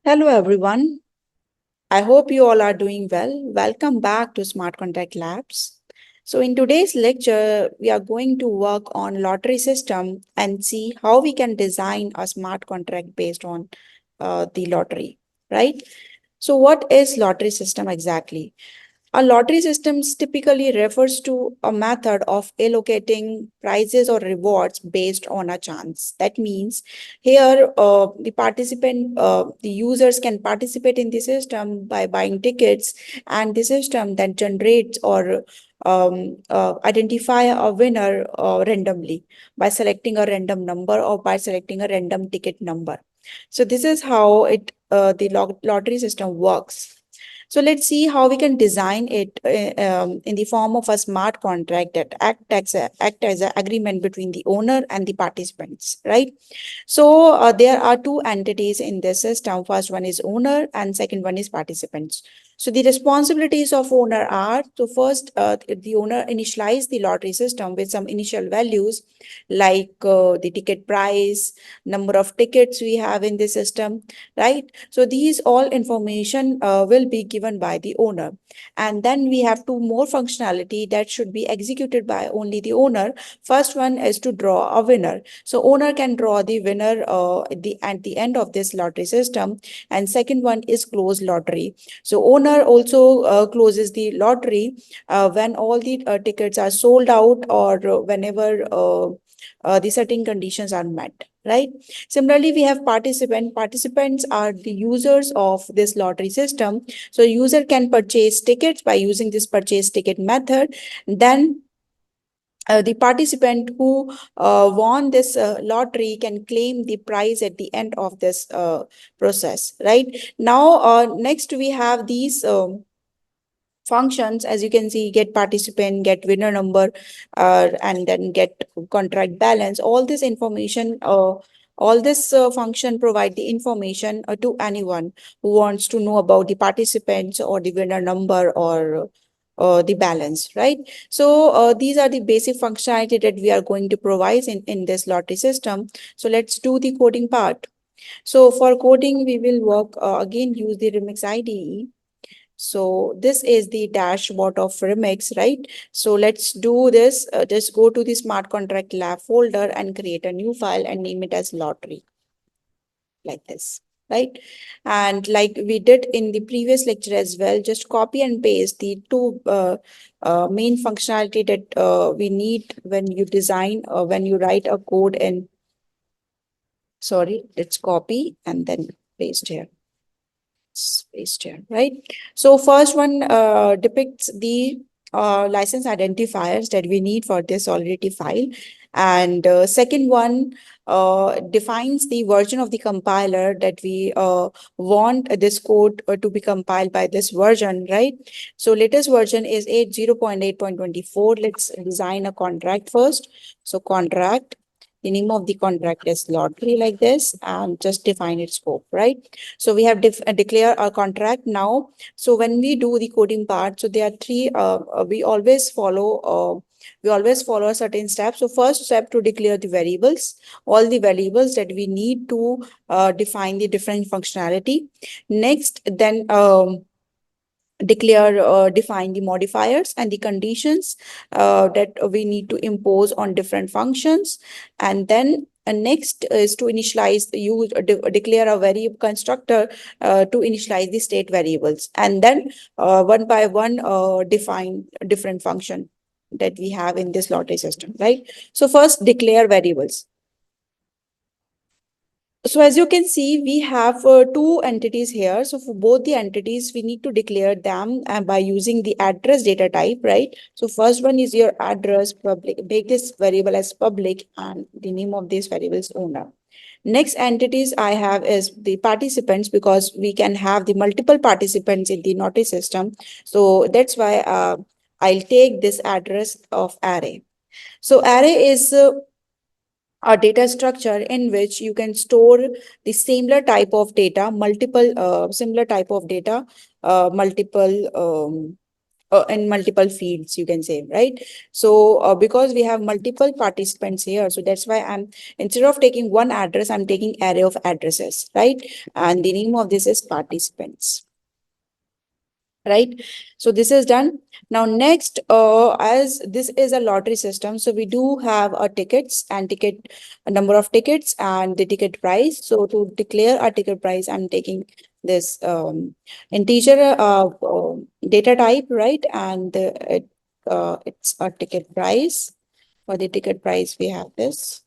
Hello everyone. I hope you all are doing well. Welcome back to Smart Contract Labs. So in today's lecture, we are going to work on lottery system and see how we can design a smart contract based on the lottery, right? So what is lottery system exactly? A lottery system typically refers to a method of allocating prizes or rewards based on a chance. That means here the users can participate in the system by buying tickets, and the system then generates or identify a winner randomly by selecting a random number or by selecting a random ticket number. So this is how the lottery system works. So let's see how we can design it in the form of a smart contract that act as an agreement between the owner and the participants, right? So there are two entities in this system. First one is owner and second one is participants. So the responsibilities of owner are to first the owner initialize the lottery system with some initial values like the ticket price, number of tickets we have in the system, right? So these all information will be given by the owner. And then we have two more functionality that should be executed by only the owner. First one is to draw a winner. So owner can draw the winner at the end of this lottery system. And second one is close lottery. So owner also closes the lottery when all the tickets are sold out or whenever the certain conditions are met, right? Similarly, we have participant. Participants are the users of this lottery system. So user can purchase tickets by using this purchase ticket method. Then the participant who won this lottery can claim the prize at the end of this process, right? Now, next we have these functions. As you can see, get participant, get winner number, and then get contract balance. All this information, all this function provide the information to anyone who wants to know about the participants or the winner number or the balance, right? So these are the basic functionality that we are going to provide in this lottery system. So let's do the coding part. So for coding, we will work again use the Remix IDE. So this is the dashboard of Remix, right? So let's do this. Just go to the smart contract lab folder and create a new file and name it as lottery, like this, right? And like we did in the previous lecture as well, just copy and paste the two main functionality that we need when you design or when you write a code in, sorry, let's copy and then paste here. Paste here, right? So first one depicts the license identifiers that we need for this already file. And second one defines the version of the compiler that we want this code to be compiled by this version, right? So latest version is 80.8.24. Let's design a contract first. So contract, the name of the contract is lottery, like this, and just define its scope, right? So we have declare our contract now. So when we do the coding part, so there are three, we always follow a certain steps. So first step to declare the variables, all the variables that we need to define the different functionality. Next, then define the modifiers and the conditions that we need to impose on different functions. And then next is to initialize declare a variable constructor to initialize the state variables, and then one by one define different function that we have in this lottery system, right? So first declare variables. So as you can see, we have two entities here. So for both the entities, we need to declare them by using the address data type, right? So first one is your address public, make this variable as public, and the name of this variable is owner. Next entities I have is the participants, because we can have the multiple participants in the notice system. So that's why I'll take this address of array. So array is a data structure in which you can store the similar type of data, multiple similar type of data, multiple in multiple fields, you can say, right? So because we have multiple participants here, so that's why I'm, instead of taking one address, I'm taking array of addresses, right? And the name of this is participants, right? So this is done. Now next, as this is a lottery system, so we do have a tickets and ticket, a number of tickets and the ticket price. So to declare a ticket price, I'm taking this integer data type, right? And it's a ticket price. For the ticket price, we have this.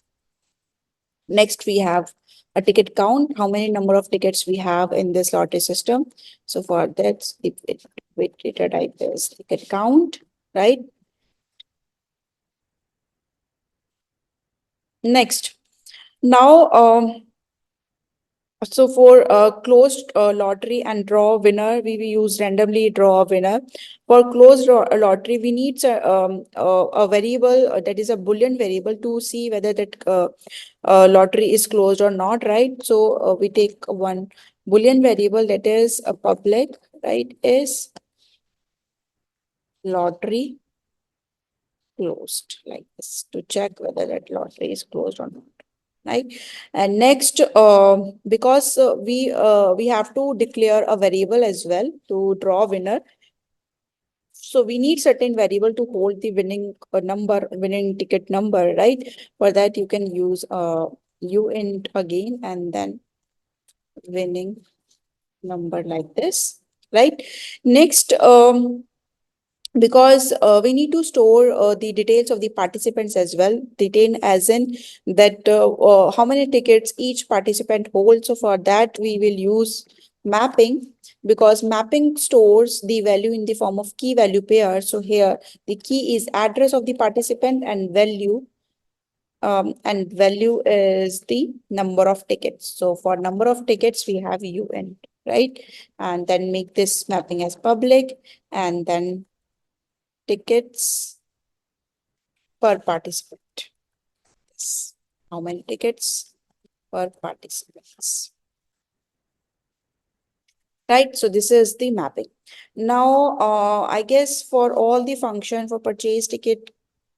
Next, we have a ticket count, how many number of tickets we have in this lottery system. So for that, we data type is ticket count, right? Next, now, so for closed lottery and draw winner, we will use randomly draw winner. For closed lottery, we need a variable that is a Boolean variable to see whether that lottery is closed or not, right? So we take one Boolean variable that is a public, right? Is lottery closed, like this, to check whether that lottery is closed or not, right? And next, because we have to declare a variable as well to draw winner. So we need certain variable to hold the winning number, winning ticket number, right? For that, you can use uint again and then winning number like this, right? Next, because we need to store the details of the participants as well, detail as in that how many tickets each participant holds. So for that, we will use mapping, because mapping stores the value in the form of key value pair. So here the key is address of the participant and value is the number of tickets. So for number of tickets, we have uint, right? And then make this mapping as public, and then tickets per participant. Yes. How many tickets per participants? Right, so this is the mapping. Now, I guess for all the function for purchase ticket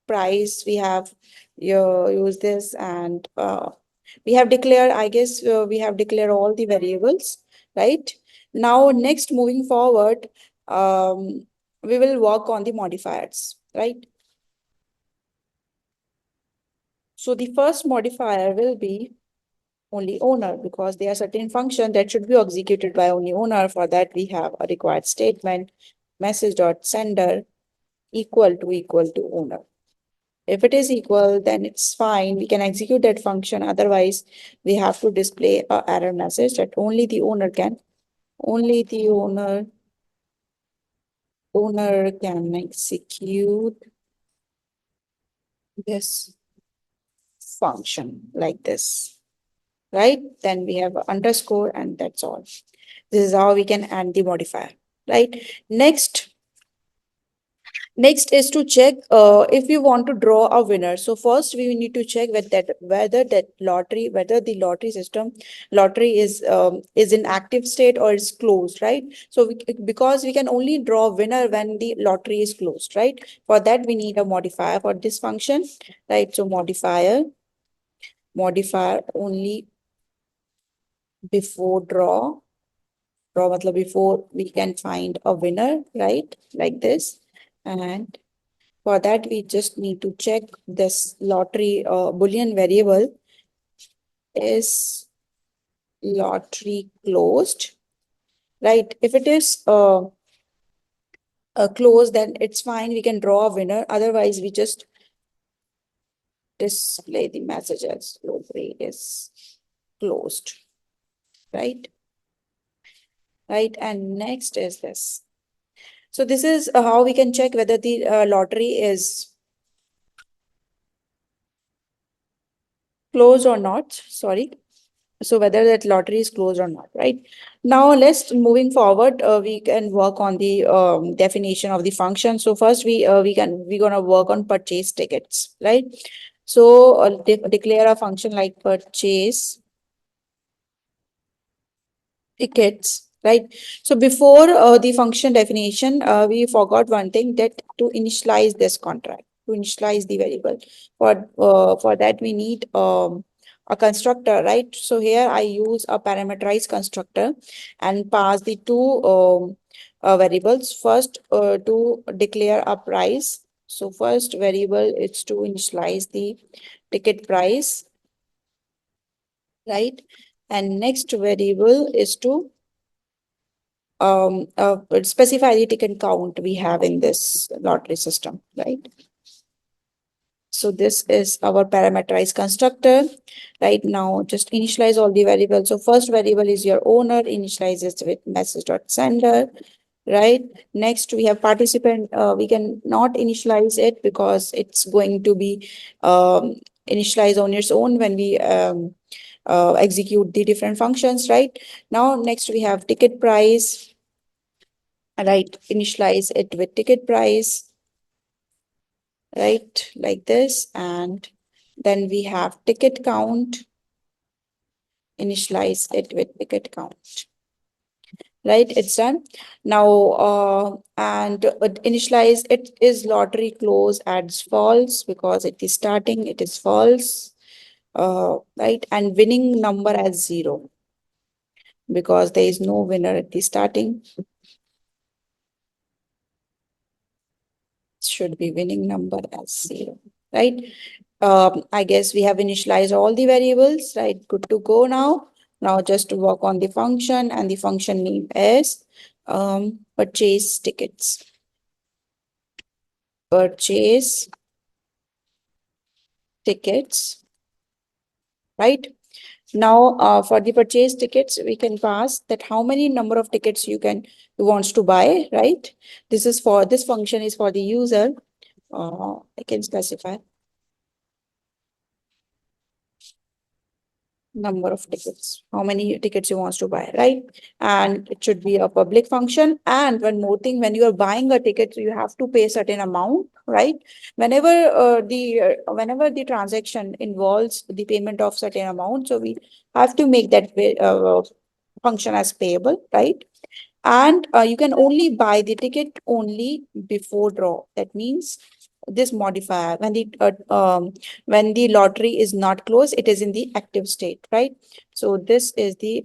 price, we have use this, and we have declared, I guess we have declared all the variables, right? Now, next, moving forward, we will work on the modifiers, right? So the first modifier will be only owner, because there are certain functions that should be executed by only owner. For that, we have a required statement, message.sender equal to owner. If it is equal, then it's fine. We can execute that function. Otherwise, we have to display a error message that only the owner can execute this function like this, right? Then we have a underscore, and that's all. This is how we can add the modifier, right? Next is to check if we want to draw a winner. So first we need to check whether the lottery system is in active state or is closed, right? So because we can only draw winner when the lottery is closed, right? For that, we need a modifier for this function, right? So modifier only before draw matlab before we can find a winner, right? Like this. And for that, we just need to check this lottery Boolean variable is lottery closed, right? If it is closed, then it's fine. We can draw a winner. Otherwise, we just display the message as lottery is closed, right? Right. And next is this. So this is how we can check whether the lottery is closed or not. Sorry. So whether that lottery is closed or not, right? Now let's moving forward, we can work on the definition of the function. So first we're gonna work on purchase tickets, right? So declare a function like purchase tickets, right? So before the function definition, we forgot one thing, that to initialize this contract, to initialize the variable. For that we need a constructor, right? So here I use a parameterized constructor and pass the two variables. First, to declare a price. So first variable is to initialize the ticket price, right? And next variable is to specify the ticket count we have in this lottery system, right? So this is our parameterized constructor. Right now, just initialize all the variables. So first variable is your owner, initializes with message.sender, right? Next, we have participant. We can not initialize it because it's going to be initialized on its own when we execute the different functions, right? Now, next we have ticket price, right? Initialize it with ticket price, right? Like this. And then we have ticket count, initialize it with ticket count, right? It's done. Now, and initialize it is lottery close adds false because it is starting, it is false, right? And winning number as 0 because there is no winner at the starting. Should be winning number as 0, right? I guess we have initialized all the variables, right? Good to go now. Now just to work on the function, and the function name is purchase tickets. Purchase tickets, right? Now, for the purchase tickets, we can pass that how many number of tickets you wants to buy, right? This function is for the user. I can specify number of tickets, how many tickets you wants to buy, right? And it should be a public function. And one more thing, when you are buying a ticket, you have to pay a certain amount, right? Whenever the transaction involves the payment of certain amount, so we have to make that function as payable, right? And you can only buy the ticket only before draw. That means this modifier, when the lottery is not closed, it is in the active state, right? So this is the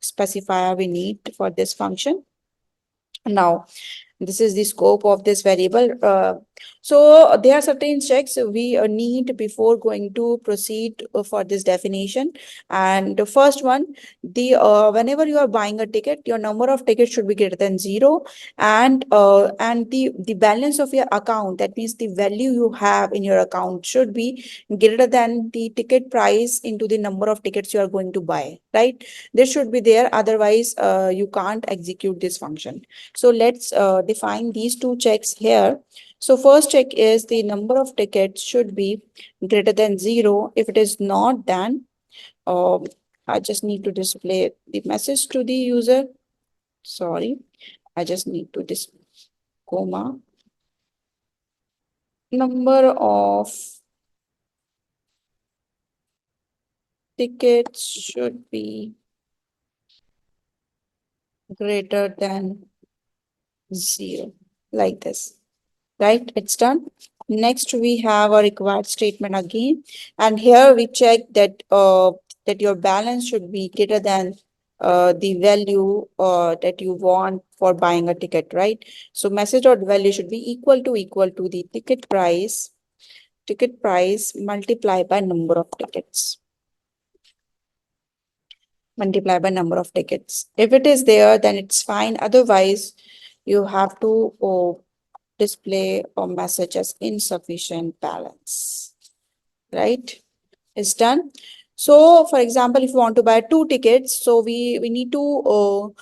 specifier we need for this function. Now, this is the scope of this variable. So there are certain checks we need before going to proceed for this definition. And the first one, whenever you are buying a ticket, your number of tickets should be greater than 0, and the balance of your account, that means the value you have in your account, should be greater than the ticket price into the number of tickets you are going to buy, right? This should be there, otherwise you can't execute this function. So let's define these two checks here. So first check is the number of tickets should be greater than 0. If it is not, then I just need to display the message to the user. Sorry, I just need to display comma. Number of tickets should be greater than 0, like this. Right, it's done. Next, we have a required statement again, and here we check that that your balance should be greater than the value that you want for buying a ticket, right? So message dot value should be equal to the ticket price multiplied by number of tickets. Multiply by number of tickets. If it is there, then it's fine. Otherwise, you have to display a message as insufficient balance, right? It's done. So for example, if you want to buy 2 tickets, so we need to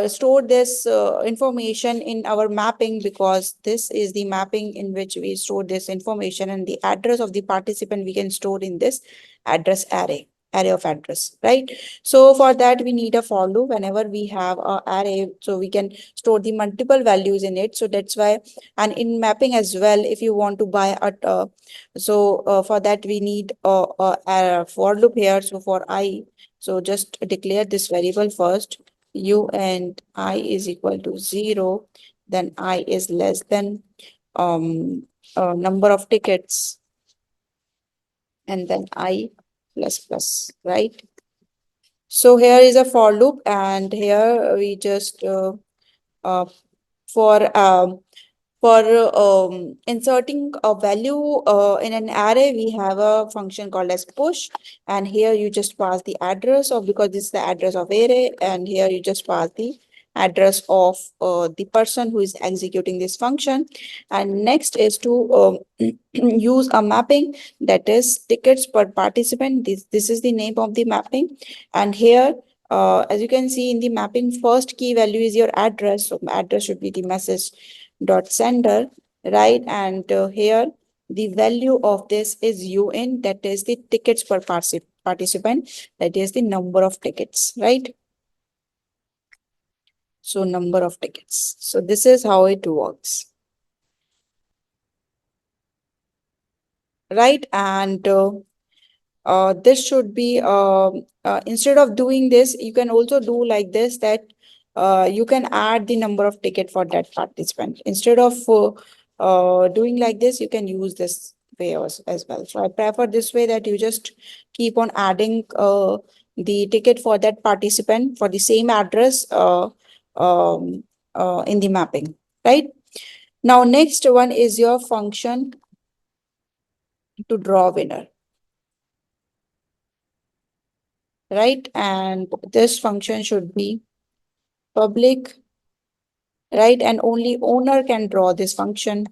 store this information in our mapping, because this is the mapping in which we store this information, and the address of the participant we can store in this address array of address, right? So for that we need a for loop. Whenever we have a array, so we can store the multiple values in it. So that's why, and in mapping as well, if you want to buy a for that we need a for loop here. So for I, so just declare this variable first. u and I is equal to 0, then I is less than number of tickets, and then I plus plus, right? So here is a for loop, and here we just uh, for inserting a value in an array, we have a function called as push, and here you just pass the address of, because this is the address of array, and here you just pass the address of the person who is executing this function. And next is to use a mapping, that is tickets per participant. This is the name of the mapping, and here as you can see in the mapping, first key value is your address, so address should be the message dot sender, right? And here the value of this is un, that is the tickets per participant, that is the number of tickets, right? So number of tickets. So this is how it works, right? And this should be instead of doing this, you can also do like this, that you can add the number of ticket for that participant. Instead of doing like this, you can use this way as well. So I prefer this way, that you just keep on adding the ticket for that participant for the same address um, in the mapping, right? Now next one is your function to draw winner, right? And this function should be public, right? And only owner can draw this function,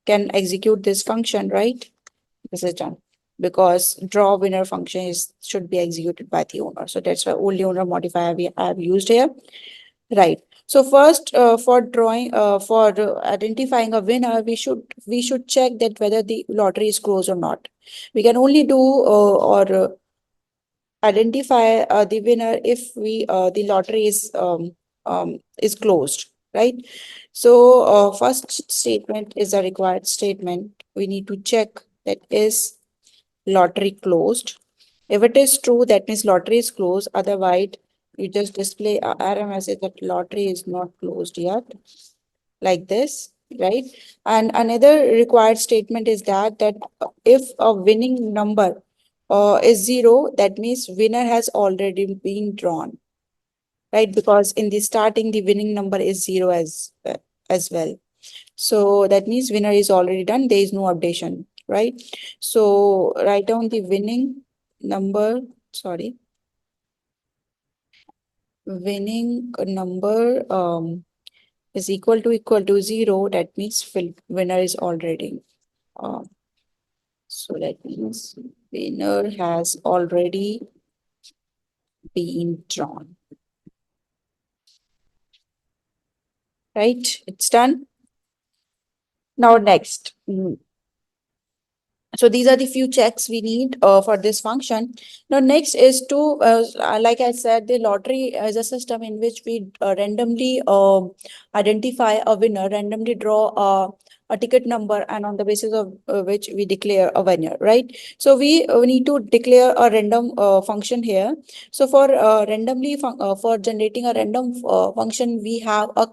can execute this function, right? This is done because draw winner function is should be executed by the owner. So that's why only owner modifier we have used here, right? So first, for drawing, for identifying a winner, we should check that whether the lottery is closed or not. We can only do or identify the winner if we the lottery is closed, right? So first statement is a required statement. We need to check that is lottery closed. If it is true, that means lottery is closed. Otherwise, you just display a error message that lottery is not closed yet, like this, right? And another required statement is that if a winning number is 0, that means winner has already been drawn, right? Because in the starting, the winning number is 0 as well. So that means winner is already done. There is no updation, right? So write down the winning number, sorry, winning number is equal to 0. That means winner is already um, so that means winner has already been drawn, right? It's done. Now next. So these are the few checks we need for this function. Now next is to, like I said, the lottery is a system in which we randomly identify a winner, randomly draw a ticket number, and on the basis of which we declare a winner, right? So we need to declare a random function here. So for randomly for generating a random function, we have a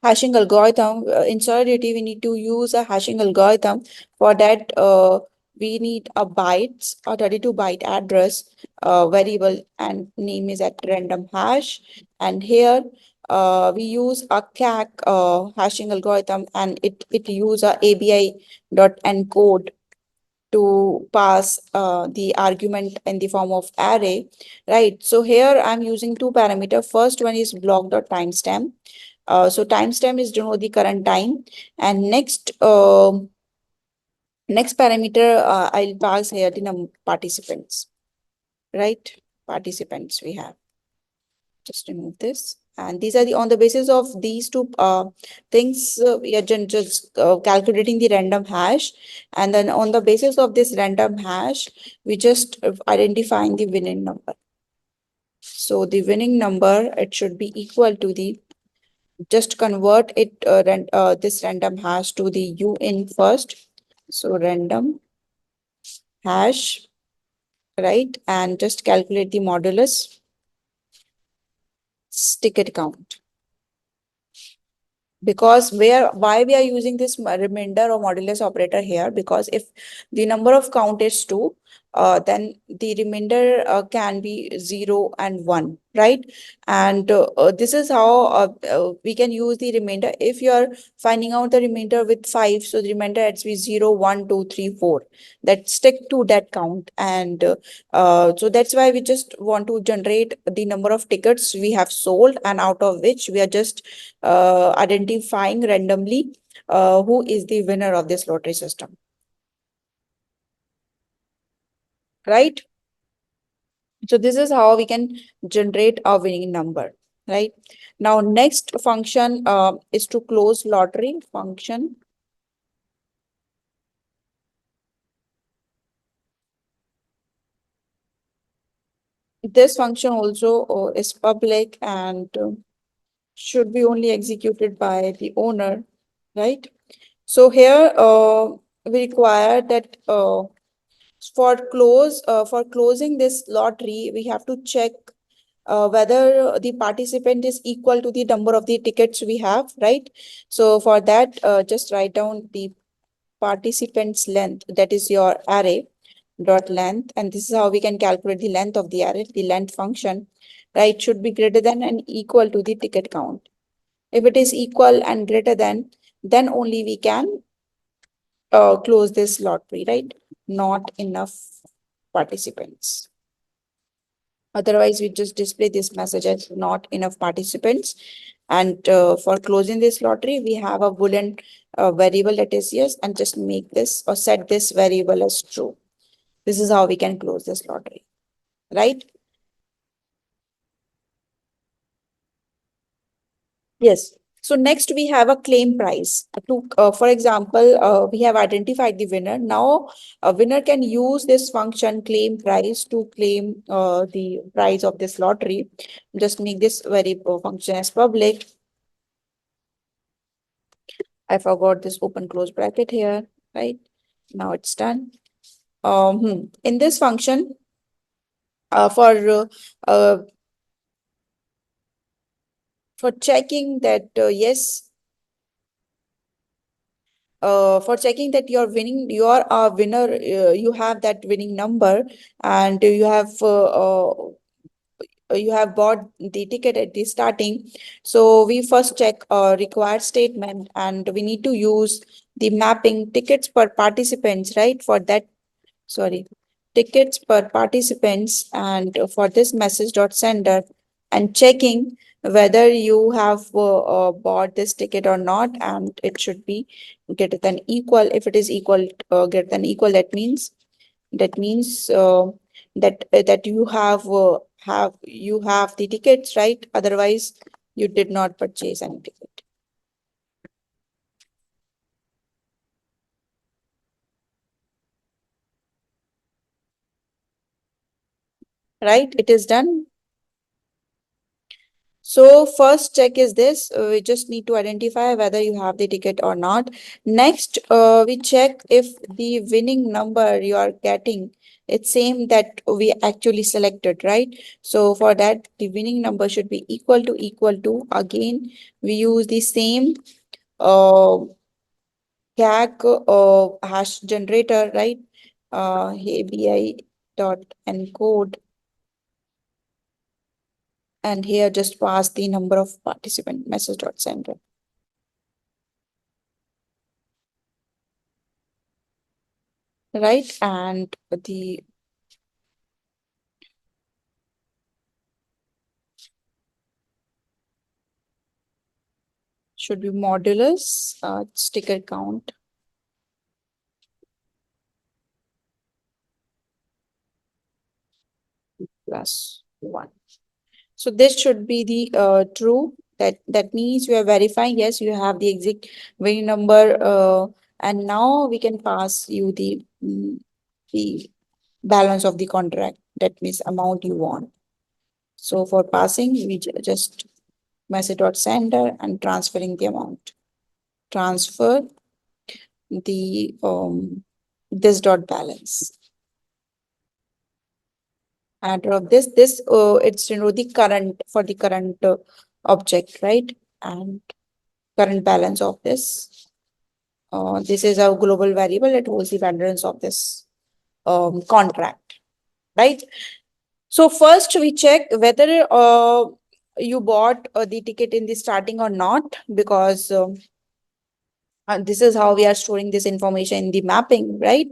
hashing algorithm. Inside it, we need to use a hashing algorithm. For that, we need a bytes or 32-byte address variable, and name is at random hash. And here we use a hashing algorithm, and it use a ABI dot encode to pass the argument in the form of array, right? So here I'm using two parameters. First one is block.timestamp. So timestamp is denote the current time, and next parameter, I'll pass here the participants, right? Participants we have. Just remove this. And these are the, on the basis of these two things, we are just calculating the random hash. And then on the basis of this random hash, we just identifying the winning number. So the winning number, it should be equal to the, just convert it, this random hash to the UN first. So random hash, right? And just calculate the modulus. ticket count. Because why we are using this remainder or modulus operator here, because if the number of count is 2, then the remainder can be 0 and 1, right? And this is how we can use the remainder. If you are finding out the remainder with 5, so the remainder has to be 0, 1, 2, 3, 4, that stick to that count. And so that's why we just want to generate the number of tickets we have sold, and out of which we are just identifying randomly who is the winner of this lottery system, right? So this is how we can generate a winning number, right? Now, next function is to close lottery function. This function also is public and should be only executed by the owner, right? So here we require that for closing this lottery, we have to check whether the participant is equal to the number of the tickets we have, right? So for that, just write down the participants length, that is your array dot length, and this is how we can calculate the length of the array. The length function, right, should be greater than and equal to the ticket count. If it is equal and greater than, then only we can close this lottery, right? Not enough participants. Otherwise, we just display this message as not enough participants. And for closing this lottery, we have a boolean variable that is yes, and just make this or set this variable as true. This is how we can close this lottery, right? Yes. So next we have a claim price. For example, we have identified the winner. Now a winner can use this function claim price to claim the price of this lottery. Just make this function as public. I forgot this open close bracket here, right? Now it's done. In this function, uh, for checking that yes, for checking that you're winning, you are a winner, you have that winning number, and you have bought the ticket at the starting. So we first check a required statement, and we need to use the mapping tickets per participants, right? For that, sorry, tickets per participants, and for this message dot sender, and checking whether you have bought this ticket or not, and it should be greater than equal. If it is equal, greater than equal, that means that you have the tickets, right? Otherwise you did not purchase any ticket, right? It is done. So first check is this, we just need to identify whether you have the ticket or not. Next, we check if the winning number you are getting, it's same that we actually selected, right? So for that, the winning number should be equal to, again, we use the same uh, CAC hash generator, right? ABI dot encode, and here just pass the number of participant message dot sender. Right, and the should be modulus sticker count plus 1. So this should be the true. That means you are verifying yes, you have the exact winning number, and now we can pass you the balance of the contract, that means amount you want. So for passing, we just message dot sender and transferring the amount. Transfer the this dot balance. Adder of this, it's the current for the current object, right? And current balance of this. This is our global variable. It holds the balance of this contract, right? So first we check whether you bought the ticket in the starting or not, because this is how we are storing this information in the mapping, right?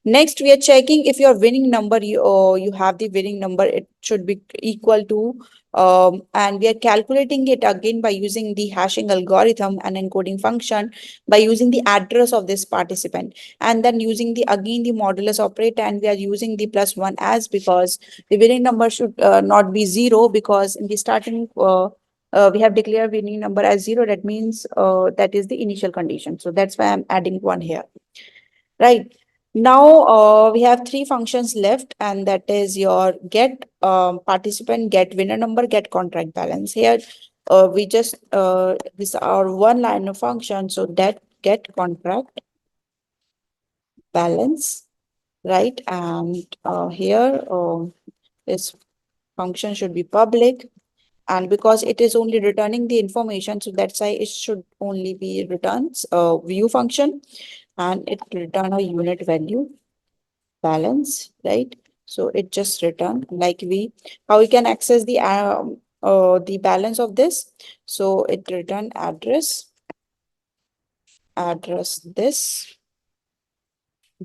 Next, we are checking if your winning number, you have the winning number, it should be equal to, and we are calculating it again by using the hashing algorithm and encoding function by using the address of this participant, and then using the again the modulus operator, and we are using the plus one as because the winning number should not be zero, because in the starting we have declared winning number as zero. That means that is the initial condition. So that's why I'm adding one here, right? Now we have three functions left, and that is your get participant, get winner number, get contract balance. Here we just this are one line of function. So that get contract balance, right? And here this function should be public. And because it is only returning the information, so that's why it should only be returns view function, and it return a unit value balance, right? So it just return like how we can access the balance of this. So it return address this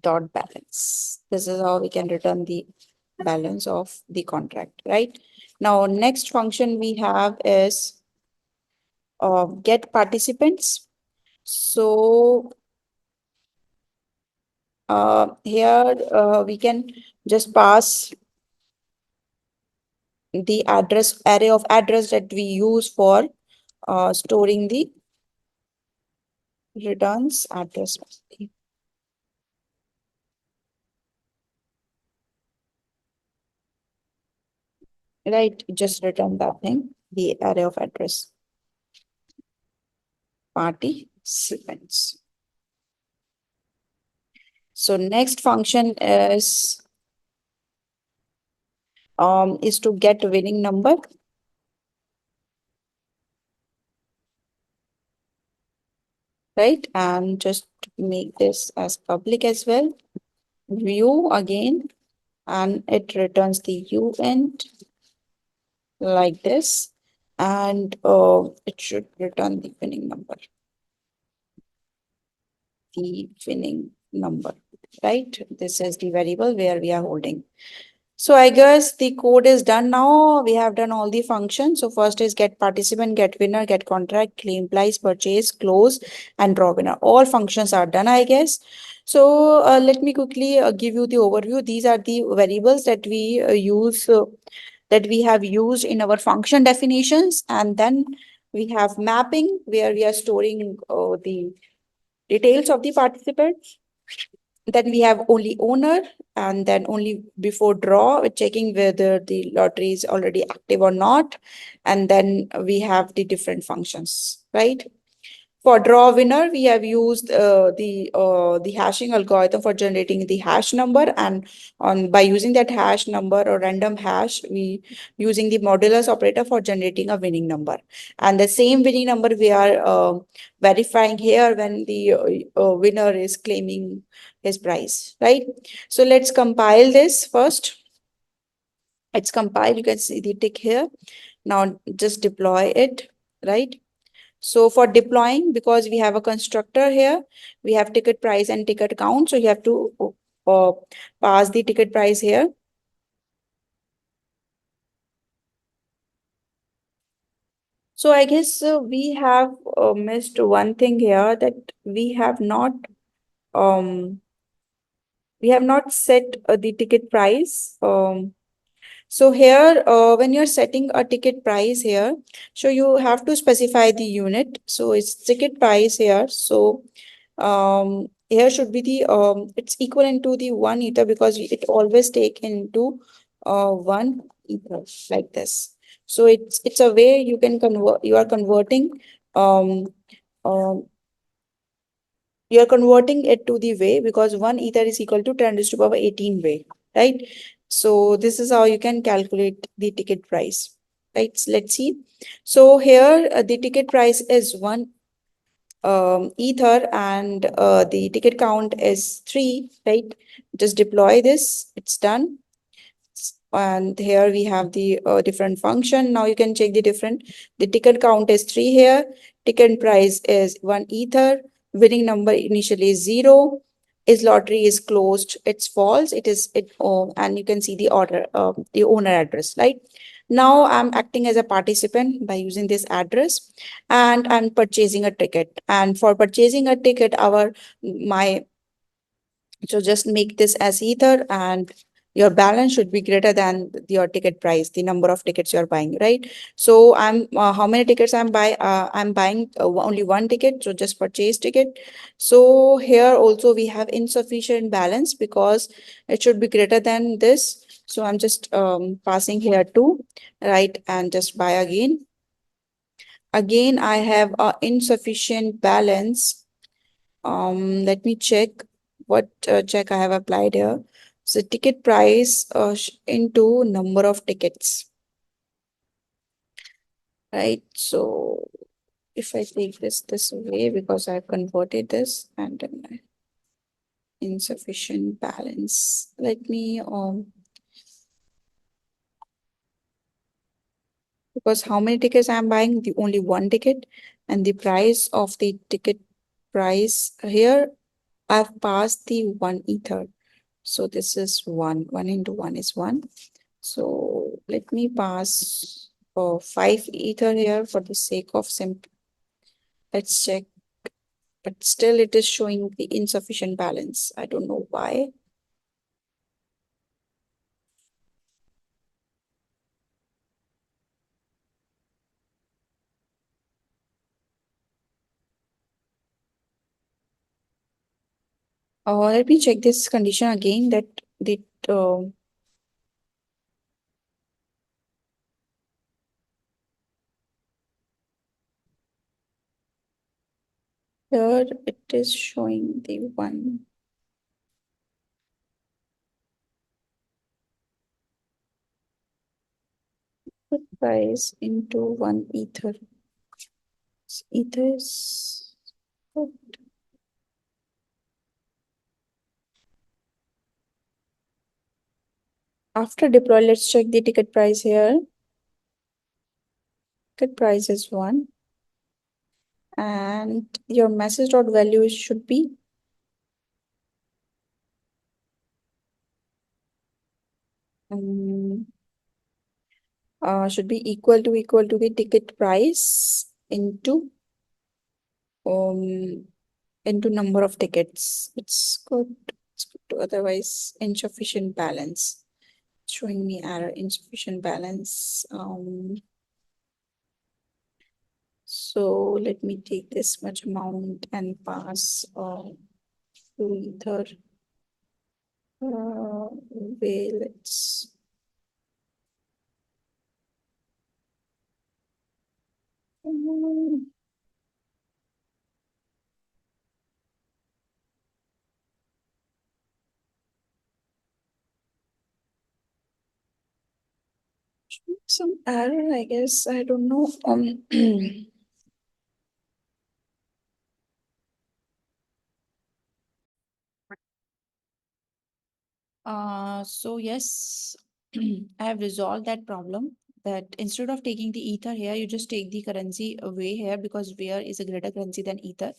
dot balance. This is how we can return the balance of the contract, right? Now next function we have is get participants. So here we can just pass the address array of address that we use for storing the returns address. Right, just return that thing, the array of address participants. So next function is to get winning number, right? And just make this as public as well. View again, and it returns the uint like this, and it should return the winning number. The winning number, right? This is the variable where we are holding. So I guess the code is done now. We have done all the functions. So first is get participant, get winner, get contract, claimPrize, purchase, close, and drawWinner. All functions are done, I guess. So let me quickly give you the overview. These are the variables that we use, that we have used in our function definitions. And then we have mapping, where we are storing the details of the participants. Then we have only owner, and then only before draw, checking whether the lottery is already active or not. And then we have the different functions, right? For drawWinner, we have used the hashing algorithm for generating the hash number, and by using that hash number or random hash, we using the modulus operator for generating a winning number. And the same winning number we are verifying here when the winner is claiming his prize, right? So let's compile this first. It's compiled. You can see the tick here. Now just deploy it, right? So for deploying, because we have a constructor here, we have ticket price and ticket count. So you have to pass the ticket price here. So I guess we have missed one thing here, that we have not set the ticket price. So here, when you're setting a ticket price here, so you have to specify the unit. So it's ticket price here. So here should be the it's equivalent to the 1 ether, because it always take into 1 ether like this. So it's a way you can convert, um um you are converting it to the way, because 1 ether is equal to 10 raised to power 18 way, right? So this is how you can calculate the ticket price, right? So let's see. So here the ticket price is 1 ether and the ticket count is 3, right? Just deploy this, it's done. And here we have the different function. Now you can check the different. The ticket count is 3 here. Ticket price is 1 ether. Winning number initially is 0. Is lottery is closed. It's false. It is it. And you can see the order, the owner address, right? Now I'm acting as a participant by using this address, and I'm purchasing a ticket. And for purchasing a ticket, my so just make this as ether, and your balance should be greater than your ticket price, the number of tickets you're buying, right? So how many tickets I'm buying only 1 ticket, so just purchase ticket. So here also we have insufficient balance because it should be greater than this. So I'm just passing here 2, right? And just buy again. Again, I have insufficient balance. Let me check what check I have applied here. So ticket price into number of tickets, right? So if I take this away because I've converted this and then insufficient balance. Let me because how many tickets I'm buying? The only 1 ticket, and the price of the ticket price here I've passed the 1 ether. So this is 1 into 1 is 1. So let me pass 5 ether here for the sake of simple. Let's check, but still it is showing the insufficient balance. I don't know why. Let me check this condition again that the uh, here it is showing the 1. Price into 1 ether. Ether is good. After deploy, let's check the ticket price here. Ticket price is 1. And your message dot value should be um, should be equal to the ticket price um into number of tickets. It's good. It's good to otherwise insufficient balance. Showing me error insufficient balance. So let me take this much amount and pass to ether. Way let's some error, I guess. I don't know. So yes, I have resolved that problem. That instead of taking the ether here, you just take the currency away here because where is a greater currency than ether,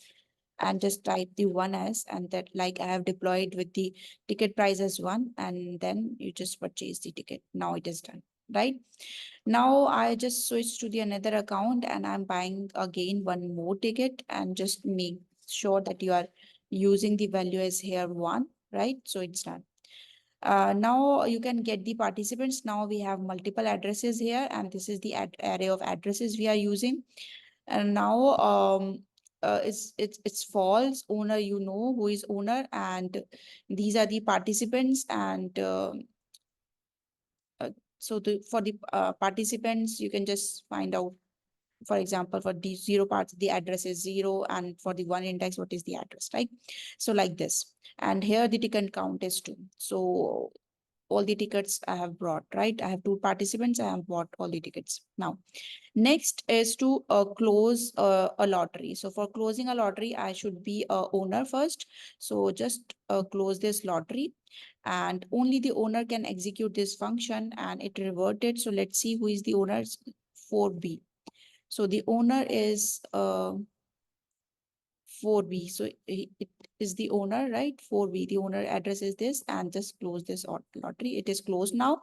and just type the 1 as, and that like I have deployed with the ticket price as 1, and then you just purchase the ticket. Now it is done, right? Now I just switch to the another account and I'm buying again one more ticket, and just make sure that you are using the value as here 1, right? So it's done. Now you can get the participants. Now we have multiple addresses here, and this is the array of addresses we are using. And now it's false. Owner, you know who is owner, and these are the participants. And so for the participants, you can just find out. For example, for the 0 parts, the address is 0, and for the 1 index, what is the address, right? So like this. And here the ticket count is 2. So all the tickets I have brought, right? I have 2 participants, I have bought all the tickets. Now, next is to close a lottery. So for closing a lottery, I should be a owner first. So just close this lottery, and only the owner can execute this function and it reverted. So let's see who is the owner. 4B. So the owner is 4B. So it is the owner, right? 4B. The owner address is this, and just close this lottery. It is closed now.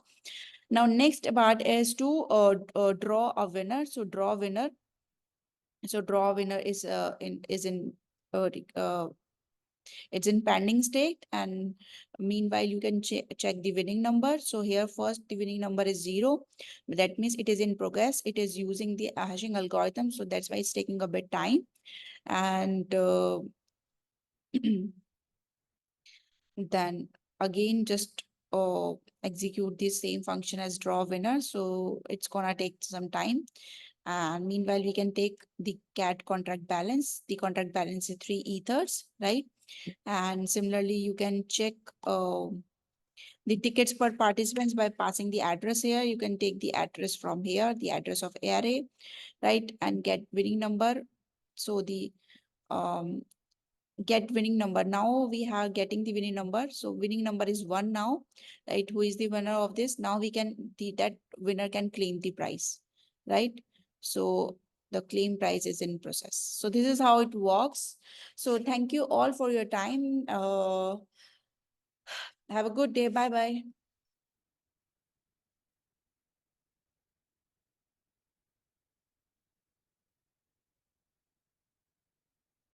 Now, next part is to draw a winner. So draw winner. So draw winner is in uh, uh, it's in pending state, and meanwhile you can check the winning number. So here first the winning number is 0. That means it is in progress. It is using the hashing algorithm, so that's why it's taking a bit time. And then again just execute the same function as draw winner. So it's gonna take some time. And meanwhile, we can take the cat contract balance. The contract balance is 3 ethers, right? And similarly, you can check the tickets per participants by passing the address here. You can take the address from here, the address of array, right? And get winning number. So the um, get winning number. Now we are getting the winning number. So winning number is 1 now, right? Who is the winner of this? Now we can, that winner can claim the prize, right? So the claim prize is in process. So this is how it works. So thank you all for your time. Have a good day. Bye bye.